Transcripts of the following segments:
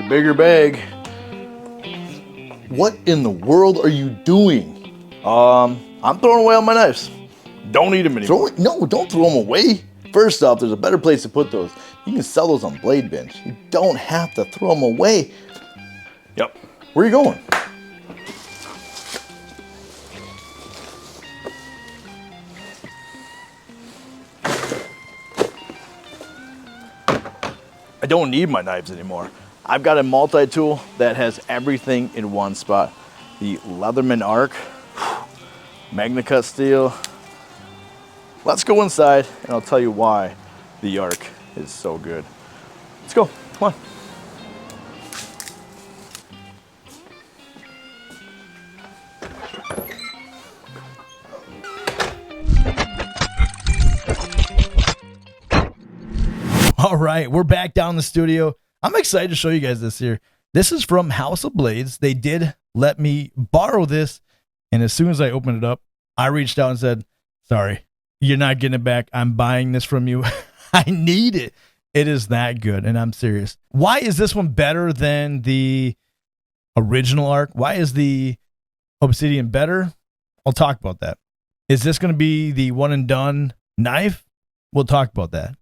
bigger bag. What in the world are you doing? I'm throwing away all my knives. Don't need them anymore. No, don't throw them away. First off, there's a better place to put those. You can sell those on Blade Bench. You don't have to throw them away. Yep. Where are you going? I don't need my knives anymore. I've got a multi-tool that has everything in one spot. The Leatherman Arc, magnacut steel. Let's go inside and I'll tell you why the Arc is so good. Let's go, come on. All right, we're back down in the studio. I'm excited to show you guys this here. This is from House of Blades. They did let me borrow this, and as soon as I opened it up, I reached out and said, sorry, you're not getting it back. I'm buying this from you. I need it. It is that good, and I'm serious. Why is this one better than the original Arc? Why is the Obsidian better? I'll talk about that. Is this going to be the one and done knife? We'll talk about that.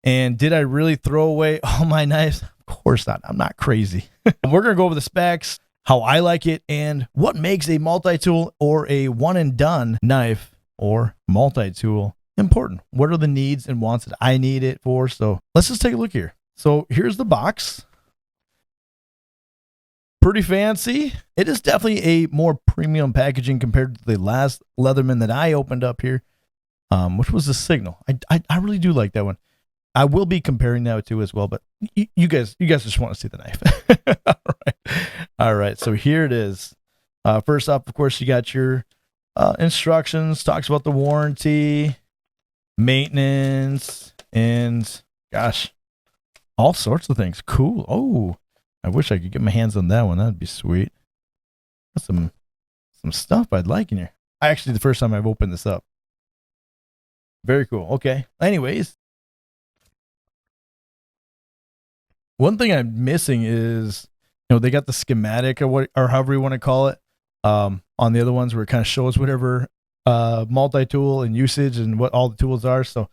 And did I really throw away all my knives? Of course not. I'm not crazy. We're going to go over the specs, how I like it, and what makes a multi-tool or a one and done knife or multi-tool important. What are the needs and wants that I need it for? So let's just take a look here. So here's the box. Pretty fancy. It is definitely a more premium packaging compared to the last Leatherman that I opened up here, which was the Signal. I really do like that one. I will be comparing that to as well, but you guys just want to see the knife. All right. So here it is. First off, of course, you got your instructions, talks about the warranty, maintenance, and gosh, all sorts of things. Cool. Oh, I wish I could get my hands on that one. That'd be sweet. That's some stuff I'd like in here. Actually, the first time I've opened this up. Very cool. Okay. Anyways. One thing I'm missing is, they got the schematic or however you want to call it, on the other ones where it kind of shows whatever multi-tool and usage and what all the tools are. So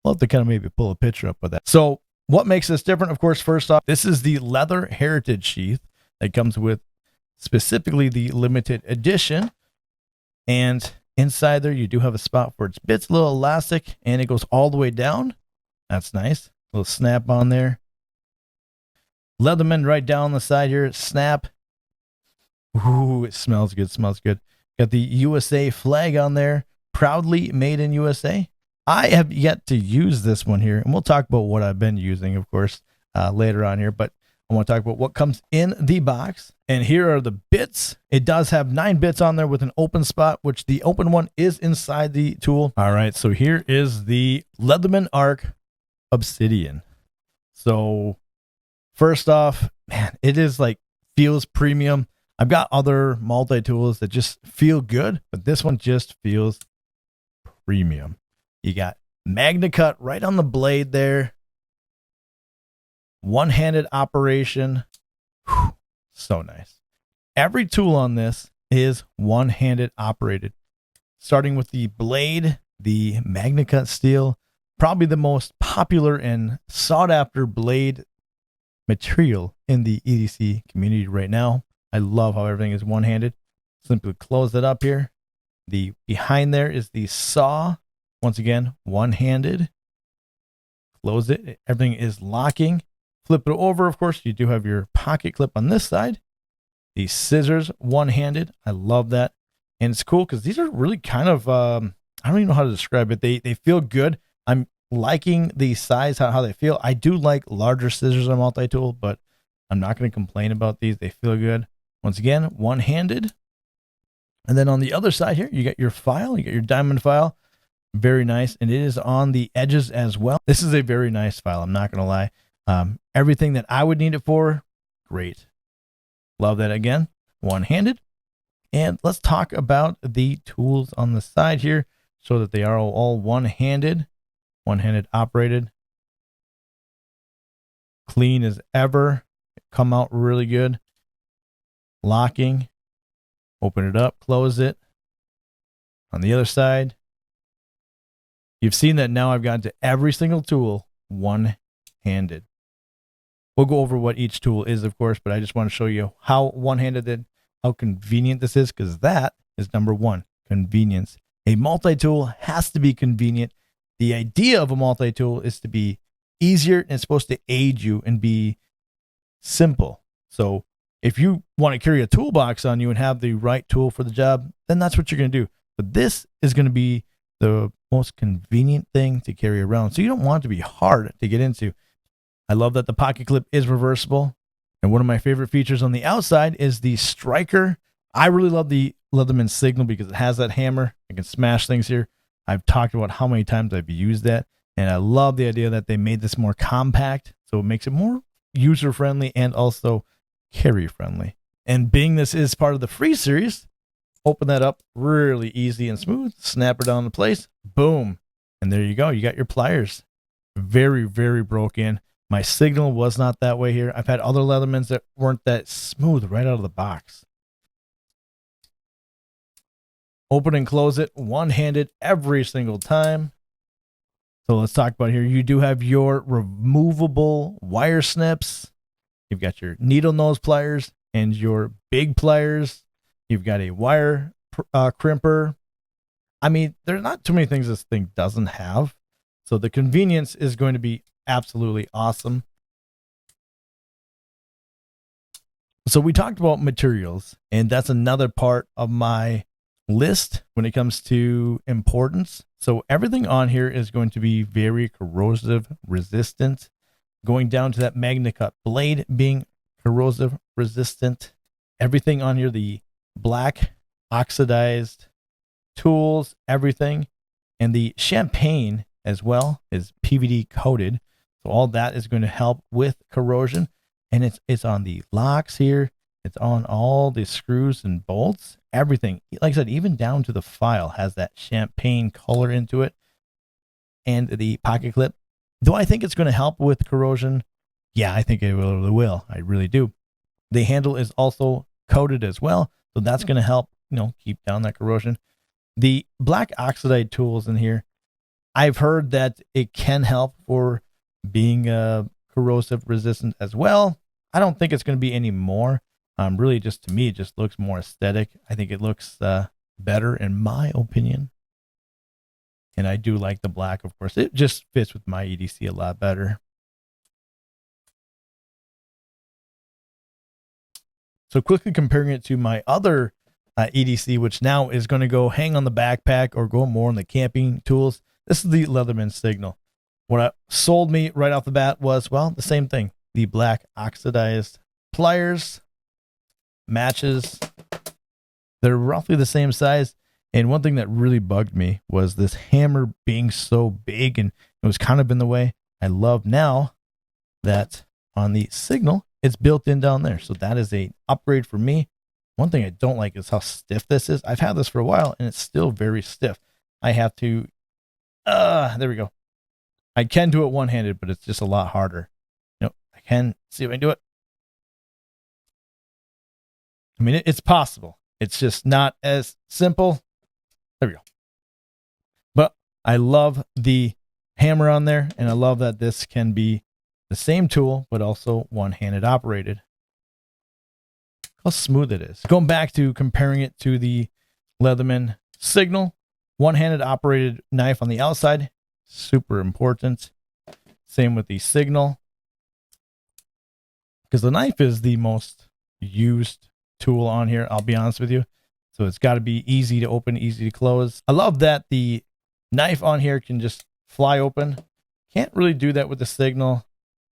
I'll have to kind of maybe pull a picture up of that. So what makes this different? Of course, first off, this is the leather heritage sheath that comes with specifically the limited edition. And inside there, you do have a spot for its bits, a little elastic, and it goes all the way down. That's nice. A little snap on there. Leatherman right down the side here. Snap. Ooh, it smells good. Smells good. Got the USA flag on there. Proudly made in USA. I have yet to use this one here, and we'll talk about what I've been using, of course, later on here. But I want to talk about what comes in the box. And here are the bits. It does have 9 bits on there with an open spot, which the open one is inside the tool. All right, so here is the Leatherman Arc Obsidian. So first off, man, it is feels premium. I've got other multi-tools that just feel good, but this one just feels premium. You got magnacut right on the blade there. One-handed operation. Whew, so nice. Every tool on this is one-handed operated. Starting with the blade, the magnacut steel, probably the most popular and sought-after blade material in the EDC community right now. I love how everything is one-handed. Simply close it up here. The behind there is the saw. Once again, one-handed. Close it. Everything is locking. Flip it over. Of course, you do have your pocket clip on this side. The scissors, one-handed. I love that. And it's cool because these are really kind of, I don't even know how to describe it. They feel good. I'm liking the size, how they feel. I do like larger scissors on multi-tool, but I'm not going to complain about these. They feel good. Once again, one-handed. And then on the other side here, you got your file. You got your diamond file. Very nice. And it is on the edges as well. This is a very nice file. I'm not going to lie. Everything that I would need it for, great. Love that. Again, one-handed. And let's talk about the tools on the side here so that they are all one-handed operated. Clean as ever. come out really good. Locking, open it up, close it. On the other side, you've seen that now I've gotten to every single tool one-handed. We'll go over what each tool is, of course, but I just want to show you how one-handed, how convenient this is, because that is number one, convenience. A multi-tool has to be convenient. The idea of a multi-tool is to be easier, and it's supposed to aid you and be simple. So if you want to carry a toolbox on you and have the right tool for the job, then that's what you're going to do. But this is going to be the most convenient thing to carry around. So you don't want it to be hard to get into. I love that the pocket clip is reversible. And one of my favorite features on the outside is the striker. I really love the Leatherman signal because it has that hammer. I can smash things here. I've talked about how many times I've used that. And I love the idea that they made this more compact. So it makes it more user-friendly and also carry-friendly. And being this is part of the free series, open that up really easy and smooth. Snap it down in place. Boom. And there you go. You got your pliers. Very, very broken. My signal was not that way here. I've had other Leathermans that weren't that smooth right out of the box. Open and close it one-handed every single time. So let's talk about here. You do have your removable wire snips. You've got your needle nose pliers and your big pliers. You've got a wire crimper. I mean, there's not too many things this thing doesn't have. So the convenience is going to be absolutely awesome. So we talked about materials, and that's another part of my list when it comes to importance. So everything on here is going to be very corrosive resistant, going down to that magnacut blade being corrosive resistant. Everything on here, the black oxidized tools, everything, and the champagne as well is PVD coated. So all that is going to help with corrosion, and it's on the locks here. It's on all the screws and bolts, everything. Like I said, even down to the file has that champagne color into it. And the pocket clip, do I think it's going to help with corrosion? Yeah, I think it really will. I really do. The handle is also coated as well, so that's going to help, keep down that corrosion. The black oxide tools in here, I've heard that it can help for being corrosive resistant as well. I don't think it's going to be any more. Really, just to me, it just looks more aesthetic. I think it looks better in my opinion. And I do like the black, of course. It just fits with my EDC a lot better. So quickly comparing it to my other EDC, which now is going to go hang on the backpack or go more on the camping tools. This is the Leatherman signal. What sold me right off the bat was, well, the same thing. The black oxidized pliers, matches. They're roughly the same size. And one thing that really bugged me was this hammer being so big and it was kind of in the way. I love now that on the signal, it's built in down there. So that is an upgrade for me. One thing I don't like is how stiff this is. I've had this for a while and it's still very stiff. I have to, there we go. I can do it one-handed, but it's just a lot harder. I can see if I can do it. I mean, it's possible. It's just not as simple. There we go. But I love the hammer on there, and I love that this can be the same tool, but also one-handed operated. How smooth it is. Going back to comparing it to the Leatherman signal, one-handed operated knife on the outside, super important. Same with the signal, because the knife is the most used tool on here, I'll be honest with you. So it's got to be easy to open, easy to close. I love that the knife on here can just fly open. Can't really do that with the signal.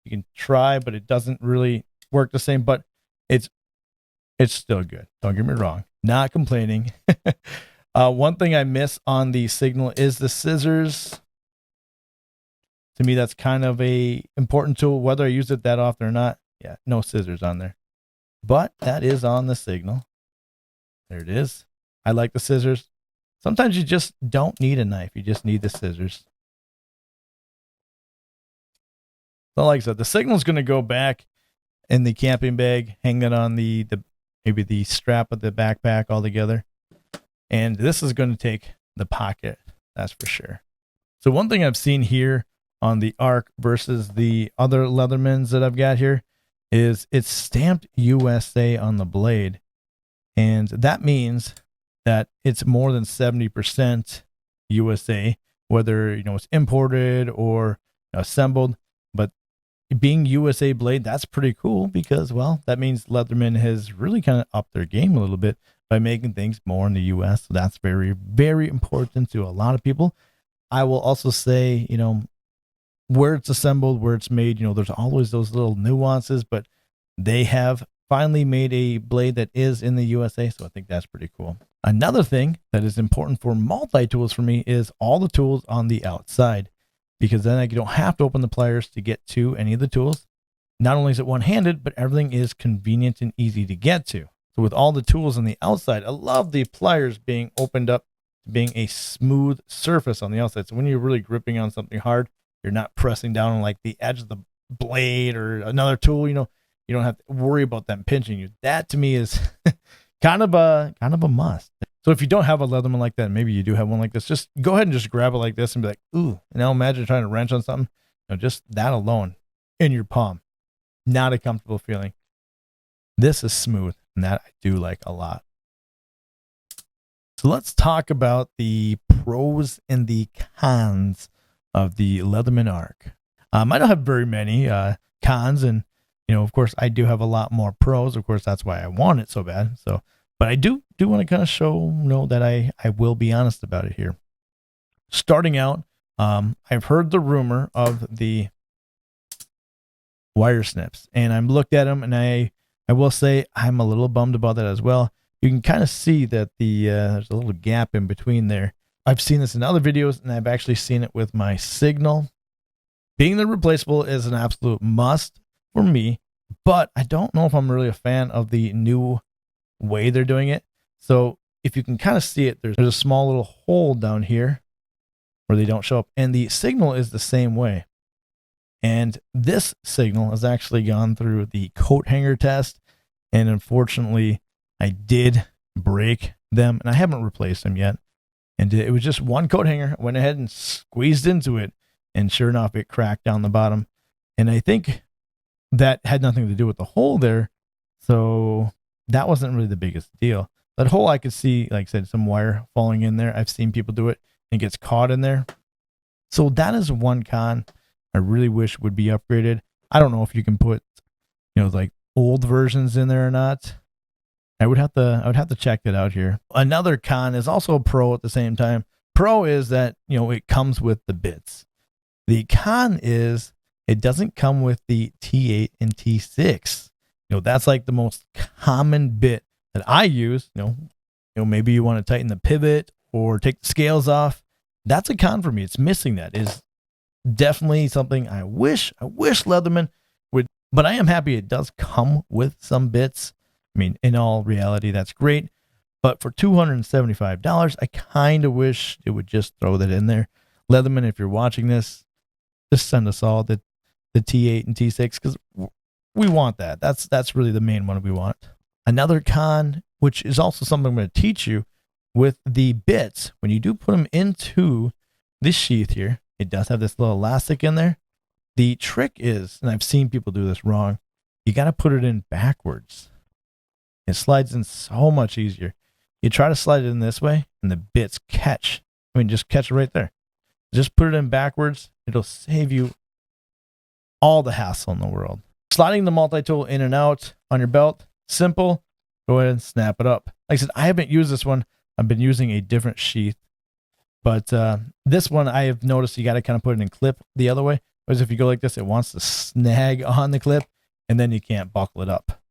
You can try, but it doesn't really work the same, but it's still good. Don't get me wrong. Not complaining. One thing I miss on the signal is the scissors. To me, that's kind of a important tool, whether I use it that often or not. Yeah, no scissors on there. But that is on the signal. There it is. I like the scissors. Sometimes you just don't need a knife. You just need the scissors. So like I said, the signal is going to go back in the camping bag, hang it on the maybe the strap of the backpack all together. And this is going to take the pocket, that's for sure. So one thing I've seen here on the Arc versus the other Leathermans that I've got here is it's stamped USA on the blade. And that means that it's more than 70% USA, whether it's imported or assembled. But being USA blade, that's pretty cool because, well, that means Leatherman has really kind of upped their game a little bit by making things more in the US. So that's very, very important to a lot of people. I will also say, where it's assembled, where it's made, there's always those little nuances, but they have finally made a blade that is in the USA. So I think that's pretty cool. Another thing that is important for multi-tools for me is all the tools on the outside, because then I don't have to open the pliers to get to any of the tools. Not only is it one-handed, but everything is convenient and easy to get to. So with all the tools on the outside, I love the pliers being opened up to being a smooth surface on the outside. So when you're really gripping on something hard, you're not pressing down on like the edge of the blade or another tool, you don't have to worry about them pinching you. That to me is kind of a must. So if you don't have a Leatherman like that, maybe you do have one like this, just go ahead and just grab it like this and be like, ooh, imagine trying to wrench on something. Just that alone in your palm. Not a comfortable feeling. This is smooth, and that I do like a lot. So let's talk about the pros and the cons of the Leatherman Arc. I don't have very many cons, and of course, I do have a lot more pros. Of course, that's why I want it so bad. So, but I do want to kind of show that I will be honest about it here. Starting out, I've heard the rumor of the wire snips, and I've looked at them, and I will say I'm a little bummed about that as well. You can kind of see that there's a little gap in between there. I've seen this in other videos, and I've actually seen it with my Signal. Being the replaceable is an absolute must for me, but I don't know if I'm really a fan of the new way they're doing it. So if you can kind of see it, there's a small little hole down here where they don't show up, and the Signal is the same way. And this Signal has actually gone through the coat hanger test, and unfortunately I did break them, and I haven't replaced them yet. And it was just one coat hanger. I went ahead and squeezed into it, and sure enough, it cracked down the bottom. And I think that had nothing to do with the hole there, so that wasn't really the biggest deal. That hole, I could see, like I said, some wire falling in there. I've seen people do it, and it gets caught in there. So that is one con I really wish would be upgraded. I don't know if you can put, like old versions in there or not. I would have to check that out here. Another con is also a pro at the same time. Pro is that, it comes with the bits. The con is it doesn't come with the T8 and T6. That's like the most common bit that I use. Maybe you want to tighten the pivot or take the scales off. That's a con for me. It's missing that. Is definitely something I wish Leatherman would, but I am happy it does come with some bits. I mean, in all reality, that's great. But for $275, I kind of wish it would just throw that in there. Leatherman, if you're watching this, just send us all the T8 and T6 because we want that. That's really the main one we want. Another con, which is also something I'm going to teach you with the bits, when you do put them into this sheath here, it does have this little elastic in there. The trick is, and I've seen people do this wrong, you got to put it in backwards. It slides in so much easier. You try to slide it in this way, and the bits catch. Just catch it right there. Just put it in backwards. It'll save you all the hassle in the world. Sliding the multi-tool in and out on your belt, simple. Go ahead and snap it up. Like I said, I haven't used this one. I've been using a different sheath. But this one, I have noticed you got to kind of put it in clip the other way. Whereas if you go like this, it wants to snag on the clip, and then you can't buckle it up.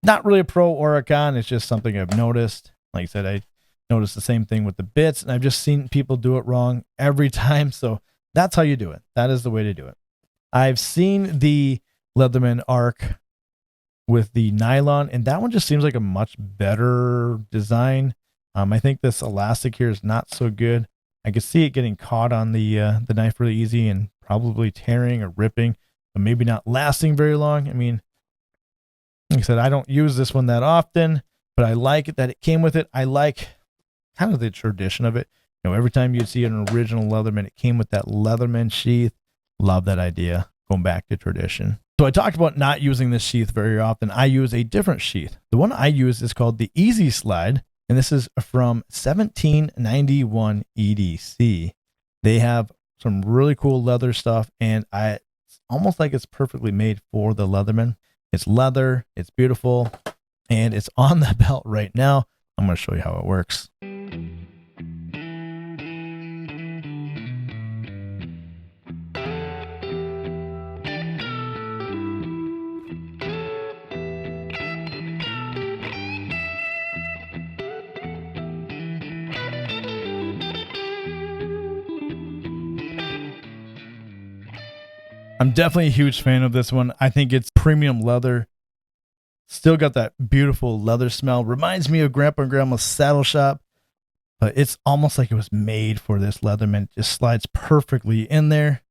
Not really a pro or a con. It's just something I've noticed. Like I said, I noticed the same thing with the bits, and I've just seen people do it wrong every time. So that's how you do it. That is the way to do it. I've seen the Leatherman Arc with the nylon, and that one just seems like a much better design. I think this elastic here is not so good. I could see it getting caught on the knife really easy and probably tearing or ripping. but maybe not lasting very long. I mean, like I said, I don't use this one that often, but I like it that it came with it. I like kind of the tradition of it. You know, every time you see an original Leatherman, it came with that Leatherman sheath. Love that idea. Going back to tradition. So I talked about not using this sheath very often. I use a different sheath. The one I use is called the Easy Slide, and this is from 1791 EDC. They have some really cool leather stuff, and it's almost like it's perfectly made for the Leatherman. It's leather, it's beautiful, and it's on the belt right now. I'm going to show you how it works. I'm definitely a huge fan of this one. I think it's premium leather. Still got that beautiful leather smell. Reminds me of Grandpa and Grandma's saddle shop, but it's almost like it was made for this Leatherman. It just slides perfectly in there.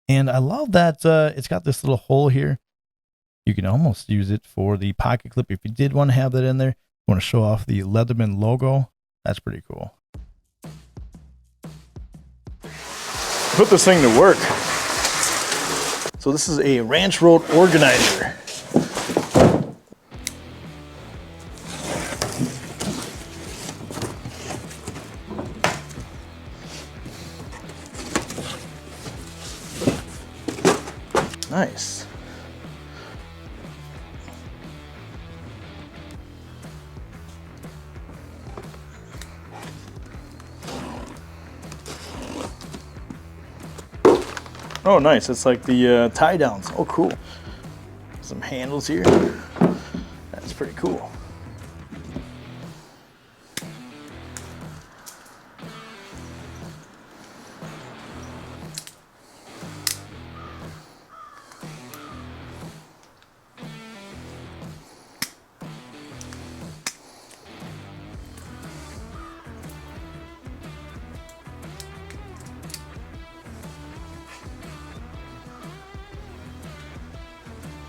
And I love that it's got this little hole here. You can almost use it for the pocket clip if you did want to have that in there. Want to show off the Leatherman logo. That's pretty cool. Put this thing to work. So this is a ranch road organizer. Nice. Oh, nice. It's like the tie downs. Oh, cool. Some handles here. That's pretty cool.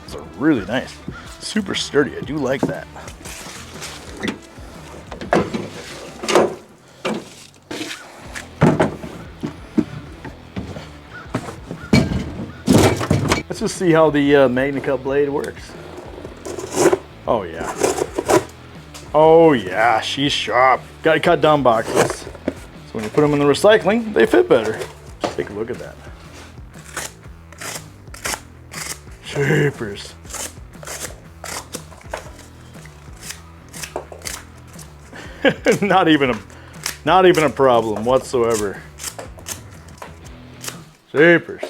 Those are really nice. Super sturdy. I do like that. Let's just see how the magnacut blade works. Oh yeah. Oh yeah, she's sharp. Got to cut down boxes. So when you put them in the recycling, they fit better. Just take a look at that. Jeepers. not even a problem whatsoever. Jeepers.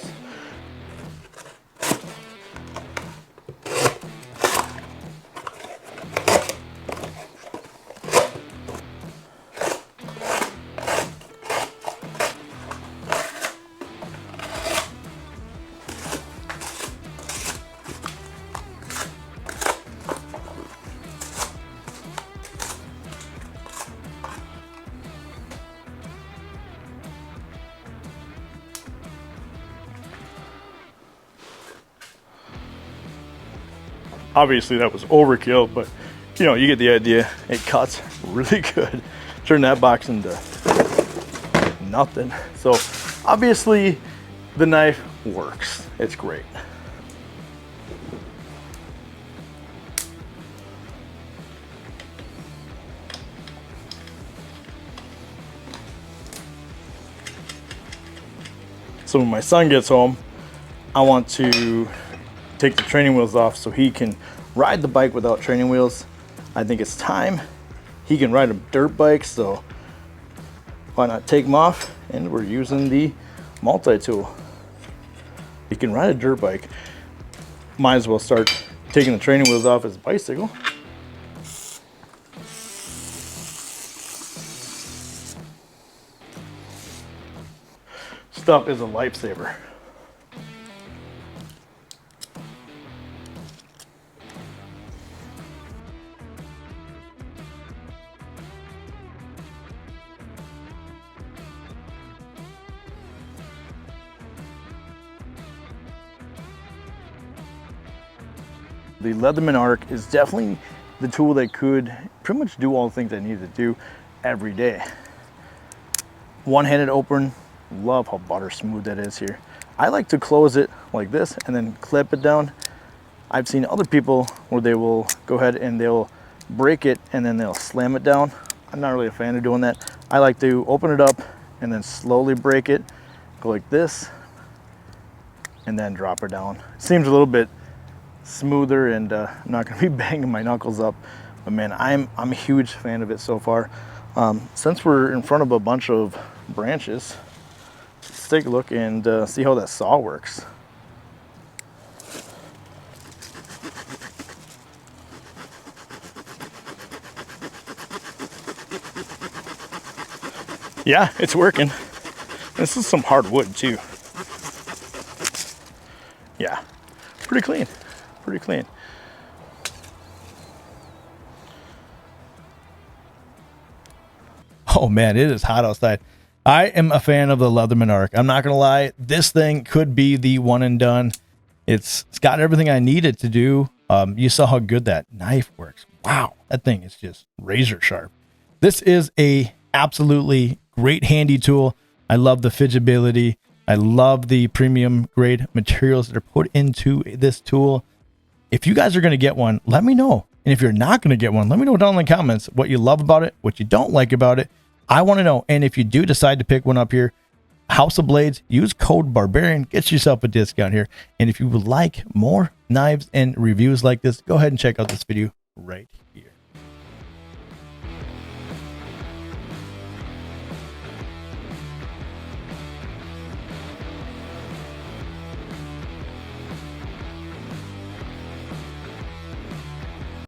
Obviously that was overkill, but you know, you get the idea. It cuts really good. Turn that box into nothing. So obviously the knife works. It's great. So when my son gets home, I want to take the training wheels off so he can ride the bike without training wheels. I think it's time. He can ride a dirt bike, so why not take them off? And we're using the multi-tool. He can ride a dirt bike. Might as well start taking the training wheels off his bicycle. Stuff is a lifesaver. The Leatherman Arc is definitely the tool that could pretty much do all the things I need to do every day. One-handed open, love how butter smooth that is here. I like to close it like this and then clip it down. I've seen other people where they will go ahead and they'll break it and then they'll slam it down. I'm not really a fan of doing that. I like to open it up and then slowly break it, go like this, and then drop her down. It seems a little bit smoother and I'm not gonna be banging my knuckles up, but man, I'm a huge fan of it so far. Since we're in front of a bunch of branches, let's take a look and see how that saw works. Yeah, it's working. This is some hard wood too. Yeah, pretty clean, pretty clean. Oh man, it is hot outside. I am a fan of the Leatherman Arc. I'm not gonna lie, this thing could be the one and done. It's got everything I needed to do. You saw how good that knife works. Wow, that thing is just razor sharp. This is a absolutely great handy tool. I love the fidgetability. I love the premium grade materials that are put into this tool. If you guys are going to get one, let me know. And if you're not going to get one, let me know down in the comments what you love about it, what you don't like about it. I want to know. And if you do decide to pick one up here, House of Blades, use code Barbarian, get yourself a discount here. And if you would like more knives and reviews like this, go ahead and check out this video right here.